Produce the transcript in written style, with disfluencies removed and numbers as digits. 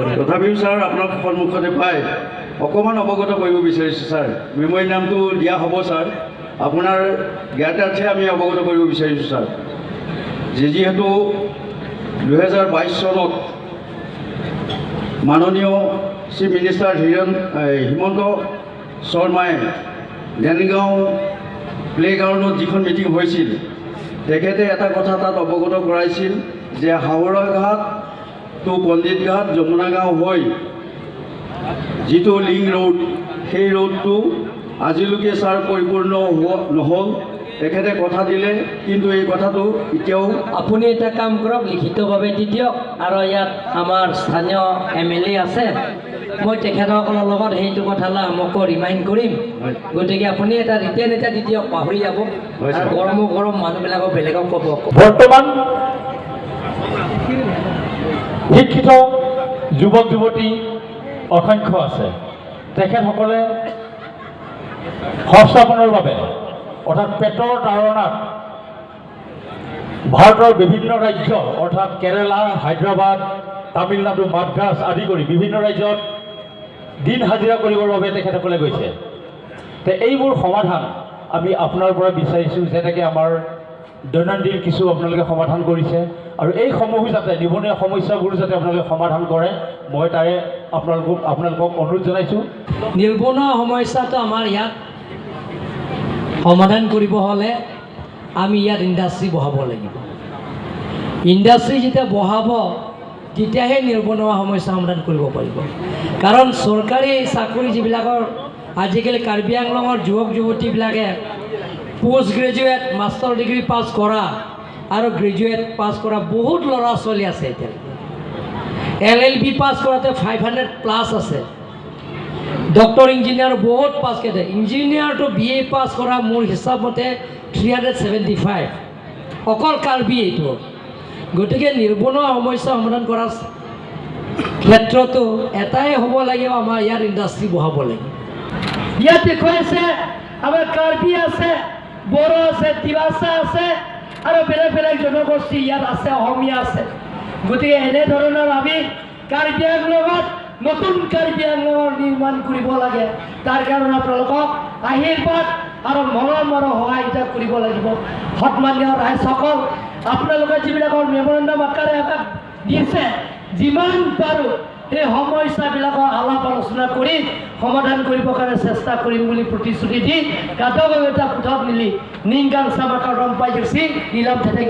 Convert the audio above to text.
কৰিম। তথাপিও ছাৰ আপোনাক সন্মুখতে পাই অকণমান অৱগত কৰিব বিচাৰিছোঁ ছাৰ। মেমৰি নামটো দিয়া হ'ব ছাৰ, আপোনাৰ জ্ঞাতাৰ্থে আমি অৱগত কৰিব বিচাৰিছোঁ ছাৰ। যিহেতু 2022 চনত মাননীয় চিফ মিনিষ্টাৰ হিমন্ত শৰ্মাই দেনগাঁও প্লেগ্ৰাউণ্ডত যিখন মিটিং হৈছিল, তেখেতে এটা কথা তাত অৱগত কৰাইছিল যে হাওৰা ঘাট টু পণ্ডিত ঘাট যমুনা গাঁও হৈ যিটো লিংক ৰোড, সেই ৰোডটো আজিলৈকে ছাৰ পৰিপূৰ্ণ নহ'ল। তেখেতে কথা দিলে, কিন্তু এই কথাটো এতিয়াও আপুনি এটা কাম কৰক, লিখিতভাৱে দি দিয়ক, আৰু ইয়াত আমাৰ স্থানীয় MLA আছে, মই তেখেতসকলৰ লগত সেইটো কথালৈ আমাকো ৰিমাইণ্ড কৰিম। গতিকে আপুনি এটা ৰিটেন এটা দি দিয়ক, পাহৰি যাব। আৰু গৰম মানুহবিলাকক বেলেগক ক'ব। বৰ্তমান শিক্ষিত যুৱক যুৱতী অসংখ্য আছে। তেখেতসকলে সংস্থাপনৰ বাবে অৰ্থাৎ পেটৰ তাৰণাত ভাৰতৰ বিভিন্ন ৰাজ্য অৰ্থাৎ কেৰালা, হায়দৰাবাদ, তামিলনাডু, মাদ্ৰাছ আদি কৰি বিভিন্ন ৰাজ্যত দিন হাজিৰা কৰিবৰ বাবে তেখেতসকলে গৈছে। এইবোৰ সমাধান আমি আপোনাৰ পৰা বিচাৰিছোঁ, যেনেকৈ আমাৰ দৈনন্দিন কিছু আপোনালোকে সমাধান কৰিছে, আৰু এইসমূহ যাতে নিবনুৱা সমস্যাবোৰ যাতে আপোনালোকে সমাধান কৰে, মই তাৰে আপোনালোকক অনুৰোধ জনাইছোঁ। নিবনুৱা সমস্যাটো আমাৰ ইয়াত সমাধান কৰিব হ'লে আমি ইয়াত ইণ্ডাষ্ট্ৰী বহাব লাগিব। ইণ্ডাষ্ট্ৰী যেতিয়া বহাব, তেতিয়াহে নিবনুৱা সমস্যা সমাধান কৰিব পাৰিব। কাৰণ চৰকাৰী চাকৰি যিবিলাকৰ আজিকালি কাৰ্বি আংলঙৰ যুৱক যুৱতীবিলাকে post graduate, master degree pass কৰা আৰু গ্ৰেজুৱেট পাছ কৰা বহুত ল'ৰা ছোৱালী আছে। এতিয়া LLB পাছ কৰাতে 500+ আছে। ডক্টৰ ইঞ্জিনিয়াৰ বহুত পাছ কৰে। ইঞ্জিনিয়াৰটো BA পাছ কৰা মোৰ হিচাপ মতে 375 অকল কাৰ্বি এইটো। গতিকে নিবনুৱা সমস্যা সমাধান কৰাৰ ক্ষেত্ৰতো এটাই হ'ব লাগিব, আমাৰ ইয়াত ইণ্ডাষ্ট্ৰী বহাব লাগিব। ইয়াত দেখুৱাইছে আমাৰ কাৰ্বি আছে, বড়ো আছে, ডিমাচা আছে, আৰু বেলেগ বেলেগ জনগোষ্ঠী ইয়াত আছে, অসমীয়া আছে। গতিকে এনেধৰণৰ আমি কাৰ্বি আংলঙত নতুন কাৰ্বি আংলঙৰ নিৰ্মাণ কৰিব লাগে। তাৰ কাৰণে আপোনালোকক আশীৰ্বাদ আৰু মৰম আৰু সহায়তা কৰিব লাগিব। সন্মানীয় ৰাইজসকল, আপোনালোকে যিবিলাকৰ মেমৰেণ্ডাম আকাৰে আমাক দিছে, যিমান পাৰোঁ এই সমস্যাবিলাকৰ আলাপ আলোচনা কৰি সমাধান কৰিবৰ কাৰণে চেষ্টা কৰিম বুলি প্ৰতিশ্ৰুতি দি কাটক এটা কোঠাত মিলি নিংগাং চামাকাৰ ৰম্পাই গেছি নীলাম ঠেটেং